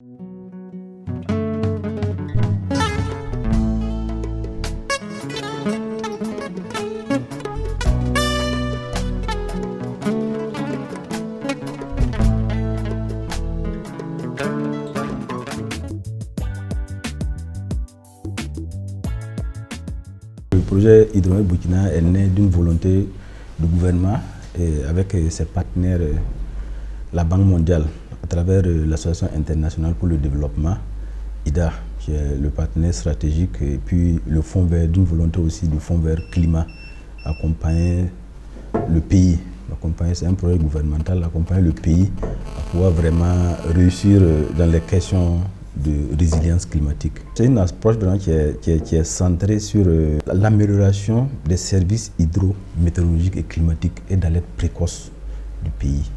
Le projet Hydromel Burkina est né d'une volonté du gouvernement et avec ses partenaires, la Banque mondiale, à travers l'Association internationale pour le développement, IDA, qui est le partenaire stratégique, et puis le Fonds vert, d'une volonté aussi du Fonds vert climat, accompagner le pays. C'est un projet gouvernemental, accompagner le pays à pouvoir vraiment réussir dans les questions de résilience climatique. C'est une approche vraiment qui est centrée sur l'amélioration des services hydrométéorologiques et climatiques et d'alerte précoce du pays.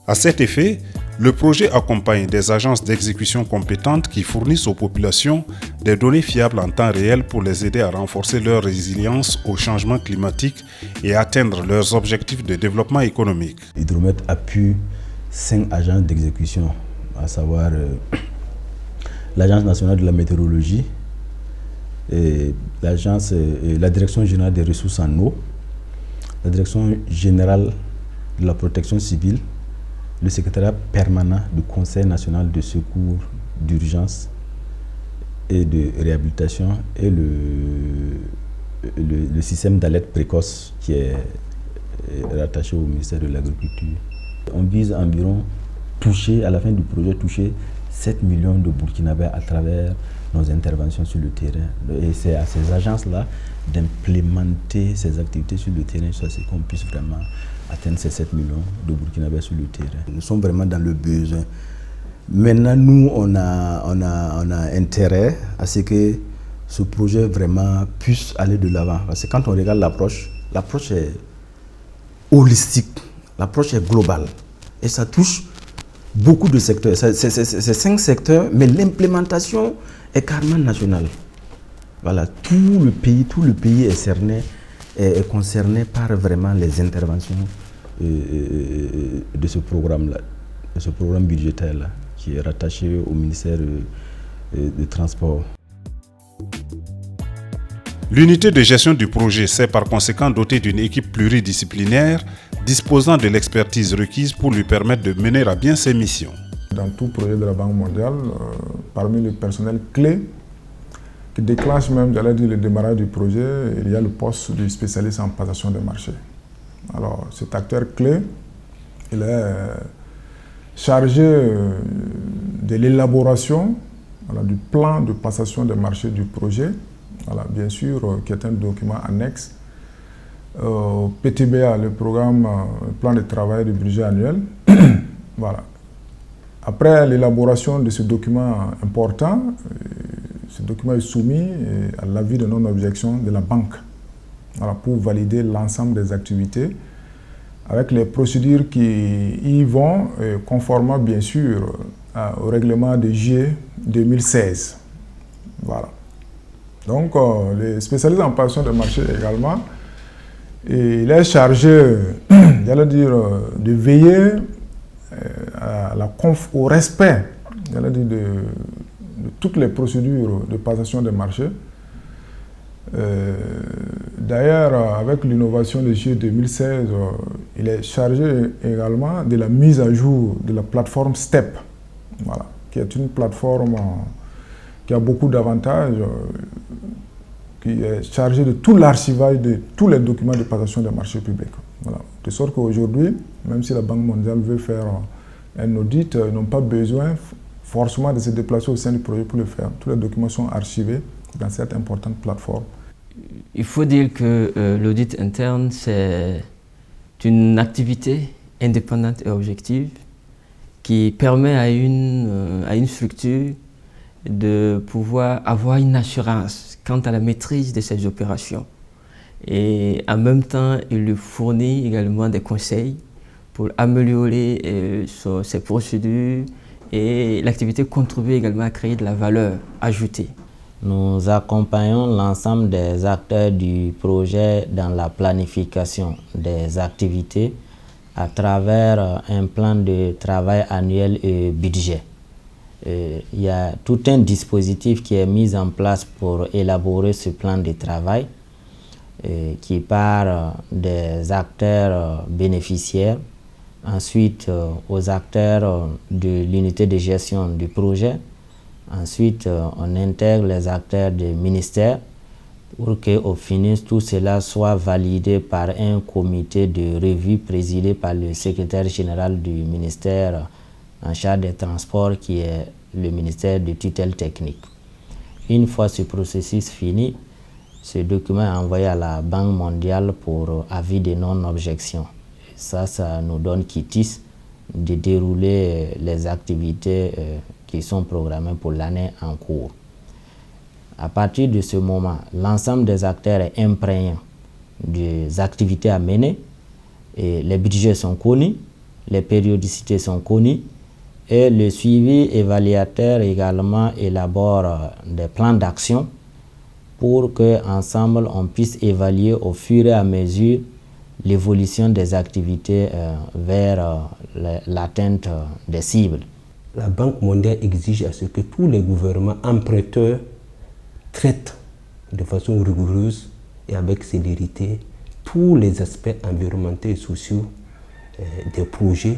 À cet effet, le projet accompagne des agences d'exécution compétentes qui fournissent aux populations des données fiables en temps réel pour les aider à renforcer leur résilience au changement climatique et atteindre leurs objectifs de développement économique. Hydromet appuie 5 agences d'exécution, à savoir l'Agence nationale de la météorologie, la Direction générale des ressources en eau, la Direction générale de la protection civile, le secrétariat permanent du Conseil national de secours d'urgence et de réhabilitation et le système d'alerte précoce qui est rattaché au ministère de l'Agriculture. On vise environ à la fin du projet, toucher 7 millions de Burkinabés à travers nos interventions sur le terrain. Et c'est à ces agences-là d'implémenter ces activités sur le terrain, c'est qu'on puisse vraiment atteindre ces 7 millions de Burkinabés sur le terrain. Nous sommes vraiment dans le besoin. Maintenant, nous, on a intérêt à ce que ce projet vraiment puisse aller de l'avant. Parce que quand on regarde l'approche est holistique, l'approche est globale. Et ça touche beaucoup de secteurs. C'est 5 secteurs, mais l'implémentation est carrément nationale. Voilà, tout le pays est concerné par vraiment les interventions de ce programme-là, de ce programme budgétaire-là, qui est rattaché au ministère des Transports. L'unité de gestion du projet s'est par conséquent dotée d'une équipe pluridisciplinaire disposant de l'expertise requise pour lui permettre de mener à bien ses missions. Dans tout projet de la Banque mondiale, parmi le personnel clé qui déclenche même le démarrage du projet, il y a le poste du spécialiste en passation de marché. Alors cet acteur clé, il est chargé de l'élaboration du plan de passation de marché du projet, bien sûr, qui est un document annexe PTBA, le programme, le plan de travail du budget annuel. Voilà. Après l'élaboration de ce document important, ce document est soumis à l'avis de non-objection de la banque pour valider l'ensemble des activités avec les procédures qui y vont, conformément bien sûr au règlement de juillet 2016. Voilà. Donc, les spécialistes en passation de marché également, il est chargé, de veiller au respect, de toutes les procédures de passation de marché. D'ailleurs, avec l'innovation de juillet 2016, il est chargé également de la mise à jour de la plateforme STEP, qui est une plateforme qui a beaucoup d'avantages, qui est chargé de tout l'archivage de tous les documents de passation des marchés publics. Voilà. De sorte qu'aujourd'hui, même si la Banque mondiale veut faire un audit, ils n'ont pas besoin forcément de se déplacer au sein du projet pour le faire. Tous les documents sont archivés dans cette importante plateforme. Il faut dire que l'audit interne, c'est une activité indépendante et objective qui permet à une structure de pouvoir avoir une assurance quant à la maîtrise de ses opérations. Et en même temps, il lui fournit également des conseils pour améliorer ses procédures, et l'activité contribue également à créer de la valeur ajoutée. Nous accompagnons l'ensemble des acteurs du projet dans la planification des activités à travers un plan de travail annuel et budget. il y a tout un dispositif qui est mis en place pour élaborer ce plan de travail qui part des acteurs bénéficiaires, ensuite aux acteurs de l'unité de gestion du projet, ensuite on intègre les acteurs des ministères pour qu'au final tout cela soit validé par un comité de revue présidé par le secrétaire général du ministère en charge des transports qui est le ministère de tutelle technique. Une fois ce processus fini, ce document est envoyé à la Banque mondiale pour avis de non-objection. Ça nous donne quitus de dérouler les activités qui sont programmées pour l'année en cours. À partir de ce moment, l'ensemble des acteurs est imprégné des activités à mener, et les budgets sont connus, les périodicités sont connues, et le suivi évaluateur également élabore des plans d'action pour qu'ensemble on puisse évaluer au fur et à mesure l'évolution des activités vers l'atteinte des cibles. La Banque mondiale exige à ce que tous les gouvernements emprunteurs traitent de façon rigoureuse et avec célérité tous les aspects environnementaux et sociaux des projets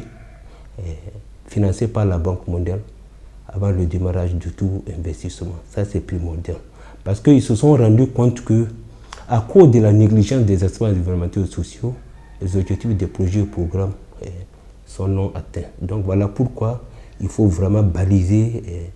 financés par la Banque mondiale avant le démarrage du tout investissement. Ça, c'est primordial. Parce qu'ils se sont rendus compte que, à cause de la négligence des aspects environnementaux et sociaux, les objectifs des projets et programmes sont non atteints. Donc voilà pourquoi il faut vraiment baliser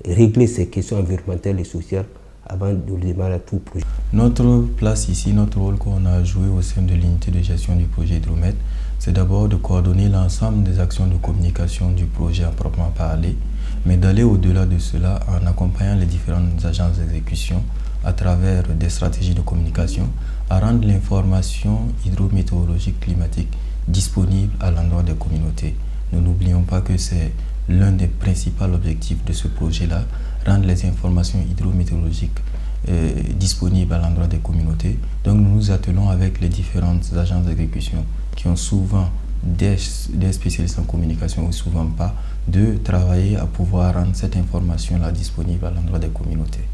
et régler ces questions environnementales et sociales avant de démarrer tout projet. Notre place ici, notre rôle qu'on a joué au sein de l'unité de gestion du projet Hydromet, c'est d'abord de coordonner l'ensemble des actions de communication du projet à proprement parler, mais d'aller au-delà de cela en accompagnant les différentes agences d'exécution à travers des stratégies de communication à rendre l'information hydrométéorologique climatique disponible à l'endroit des communautés. Nous n'oublions pas que c'est l'un des principaux objectifs de ce projet-là, rendre les informations hydrométéorologiques disponibles à l'endroit des communautés. Donc nous nous attelons avec les différentes agences d'exécution qui ont souvent des spécialistes en communication ou souvent pas, de travailler à pouvoir rendre cette information-là disponible à l'endroit des communautés.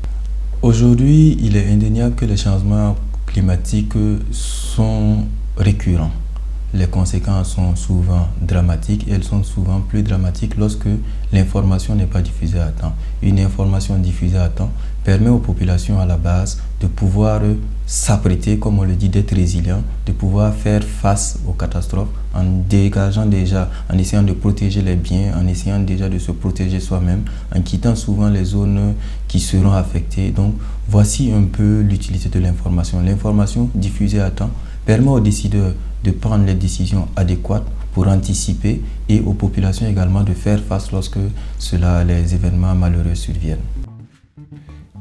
Aujourd'hui, il est indéniable que les changements climatiques sont récurrents. Les conséquences sont souvent dramatiques et elles sont souvent plus dramatiques lorsque l'information n'est pas diffusée à temps. Une information diffusée à temps permet aux populations à la base de pouvoir s'apprêter, comme on le dit, d'être résilients, de pouvoir faire face aux catastrophes en dégageant déjà, en essayant de protéger les biens, en essayant déjà de se protéger soi-même, en quittant souvent les zones qui seront affectées. Donc voici un peu l'utilité de l'information. L'information diffusée à temps permet aux décideurs de prendre les décisions adéquates pour anticiper et aux populations également de faire face lorsque les événements malheureux surviennent.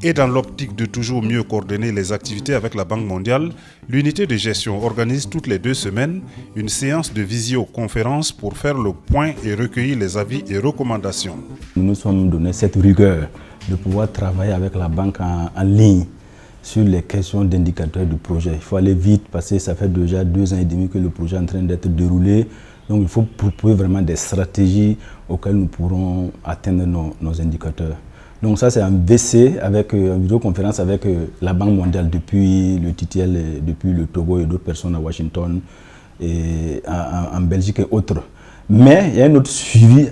Et dans l'optique de toujours mieux coordonner les activités avec la Banque mondiale, l'unité de gestion organise toutes les 2 semaines une séance de visioconférence pour faire le point et recueillir les avis et recommandations. Nous nous sommes donné cette rigueur de pouvoir travailler avec la banque en ligne sur les questions d'indicateurs du projet. Il faut aller vite parce que ça fait déjà 2 ans et demi que le projet est en train d'être déroulé. Donc il faut proposer vraiment des stratégies auxquelles nous pourrons atteindre nos indicateurs. Donc ça c'est un VC avec une vidéoconférence avec la Banque mondiale depuis le TTL, depuis le Togo et d'autres personnes à Washington et en Belgique et autres. Mais il y a un autre suivi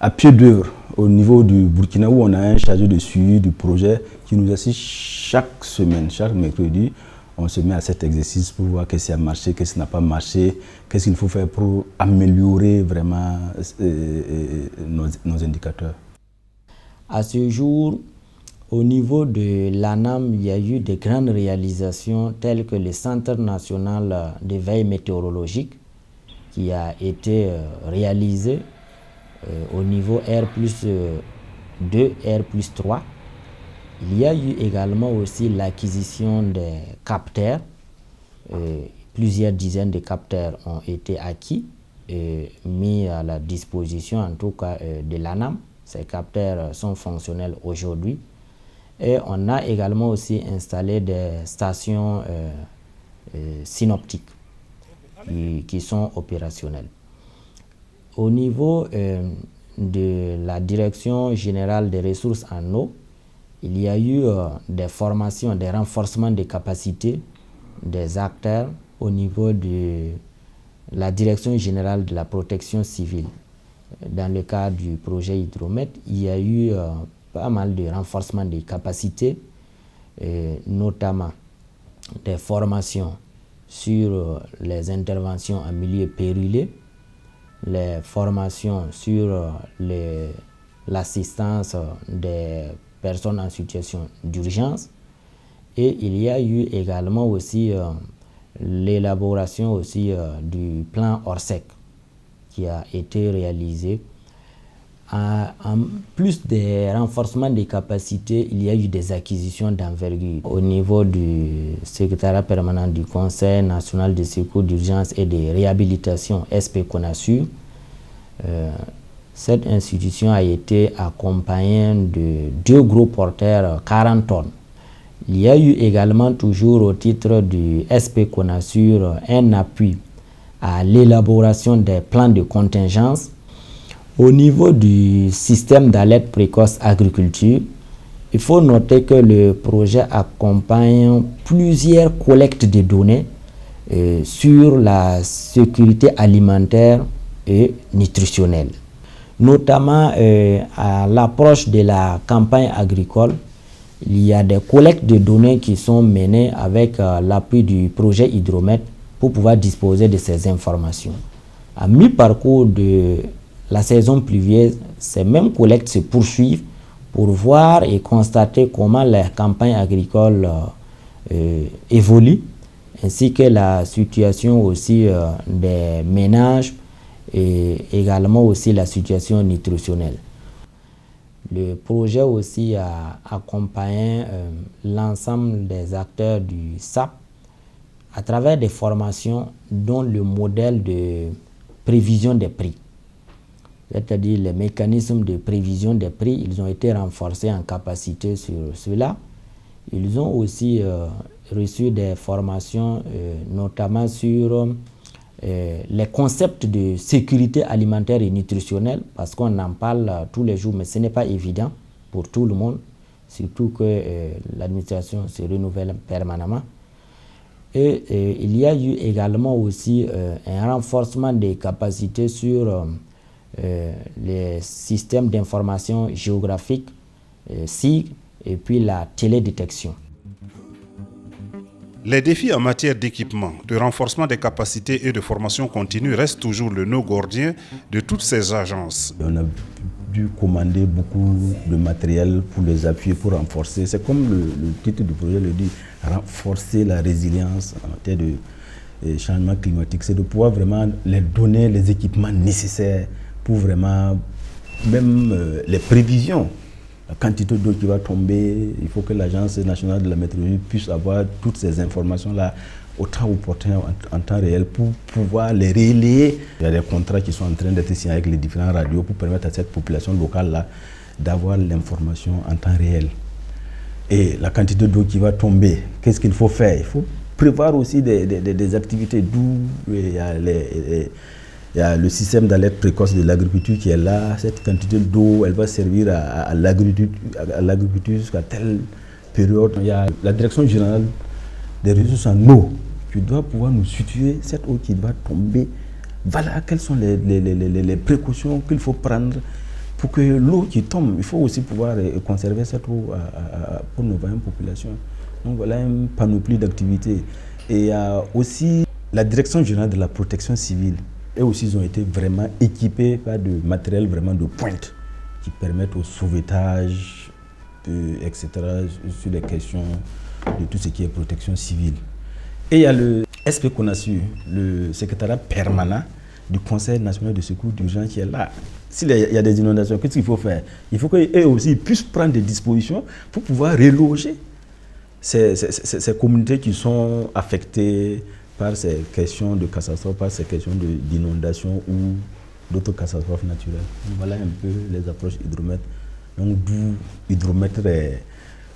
à pied d'œuvre au niveau du Burkina où on a un chargé de suivi du projet qui nous assiste chaque semaine, chaque mercredi. On se met à cet exercice pour voir qu'est-ce qui a marché, qu'est-ce qui n'a pas marché, qu'est-ce qu'il faut faire pour améliorer vraiment nos indicateurs. À ce jour, au niveau de l'ANAM, il y a eu de grandes réalisations telles que le Centre national de veille météorologique qui a été réalisé au niveau R+2, R+3. Il y a eu également aussi l'acquisition des capteurs. Plusieurs dizaines de capteurs ont été acquis et mis à la disposition en tout cas de l'ANAM. Ces capteurs sont fonctionnels aujourd'hui. Et on a également aussi installé des stations synoptiques qui sont opérationnelles. Au niveau de la Direction générale des ressources en eau, il y a eu des formations, des renforcements des capacités des acteurs au niveau de la Direction générale de la protection civile. Dans le cadre du projet Hydromet, il y a eu pas mal de renforcement des capacités, notamment des formations sur les interventions en milieu périlleux, les formations sur l'assistance des personnes en situation d'urgence, et il y a eu également aussi l'élaboration aussi du plan Orsec qui a été réalisé. En plus des renforcements des capacités, il y a eu des acquisitions d'envergure. Au niveau du secrétariat permanent du Conseil national de secours d'urgence et de réhabilitation SP-CONASUR, cette institution a été accompagnée de 2 gros porteurs 40 tonnes. Il y a eu également, toujours au titre du SP-CONASUR, un appui à l'élaboration des plans de contingence. Au niveau du système d'alerte précoce agriculture, il faut noter que le projet accompagne plusieurs collectes de données sur la sécurité alimentaire et nutritionnelle. Notamment à l'approche de la campagne agricole, il y a des collectes de données qui sont menées avec l'appui du projet Hydromet pour pouvoir disposer de ces informations. À mi-parcours de la saison pluvieuse, ces mêmes collectes se poursuivent pour voir et constater comment la campagne agricole évolue, ainsi que la situation aussi des ménages et également aussi la situation nutritionnelle. Le projet aussi a accompagné l'ensemble des acteurs du SAP à travers des formations dont le modèle de prévision des prix. C'est-à-dire les mécanismes de prévision des prix, ils ont été renforcés en capacité sur cela. Ils ont aussi reçu des formations notamment sur les concepts de sécurité alimentaire et nutritionnelle, parce qu'on en parle tous les jours, mais ce n'est pas évident pour tout le monde, surtout que l'administration se renouvelle permanemment. Et il y a eu également aussi un renforcement des capacités sur les systèmes d'information géographique, SIG, et puis la télédétection. Les défis en matière d'équipement, de renforcement des capacités et de formation continue restent toujours le nœud gordien de toutes ces agences. On a dû commander beaucoup de matériel pour les appuyer, pour renforcer. C'est comme le titre du projet le dit, renforcer la résilience en matière de changement climatique. C'est de pouvoir vraiment les donner les équipements nécessaires pour vraiment, même les prévisions. La quantité d'eau qui va tomber, il faut que l'Agence nationale de la météorologie puisse avoir toutes ces informations-là au temps opportun, en temps réel, pour pouvoir les relayer. Il y a des contrats qui sont en train d'être signés avec les différentes radios pour permettre à cette population locale-là d'avoir l'information en temps réel. Et la quantité d'eau qui va tomber, qu'est-ce qu'il faut faire? Il faut prévoir aussi des activités d'où il y a le système d'alerte précoce de l'agriculture qui est là. Cette quantité d'eau, elle va servir à l'agriculture jusqu'à telle période. Il y a la direction générale des ressources en eau qui doit pouvoir nous situer cette eau qui va tomber. Voilà quelles sont les précautions qu'il faut prendre pour que l'eau qui tombe, il faut aussi pouvoir conserver cette eau pour nos vaillantes populations. Donc voilà une panoplie d'activités. Et il y a aussi la direction générale de la protection civile. Eux aussi, ils ont été vraiment équipés par de matériel vraiment de pointe qui permettent au sauvetage, etc., sur les questions de tout ce qui est protection civile. Et il y a le SP-CONASUR, le secrétariat permanent du Conseil national de secours d'urgence qui est là. S'il y a des inondations, qu'est-ce qu'il faut faire? Il faut qu'eux aussi puissent prendre des dispositions pour pouvoir reloger ces communautés qui sont affectées par ces questions de catastrophes, par ces questions d'inondation ou d'autres catastrophes naturelles. Donc voilà un peu les approches Hydromet. Donc d'où Hydromet est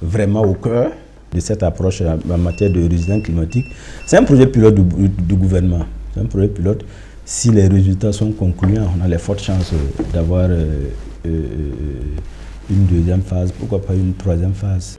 vraiment au cœur de cette approche en matière de résilience climatique. C'est un projet pilote du gouvernement. C'est un projet pilote Si les résultats sont concluants, on a les fortes chances d'avoir une deuxième phase, pourquoi pas une troisième phase.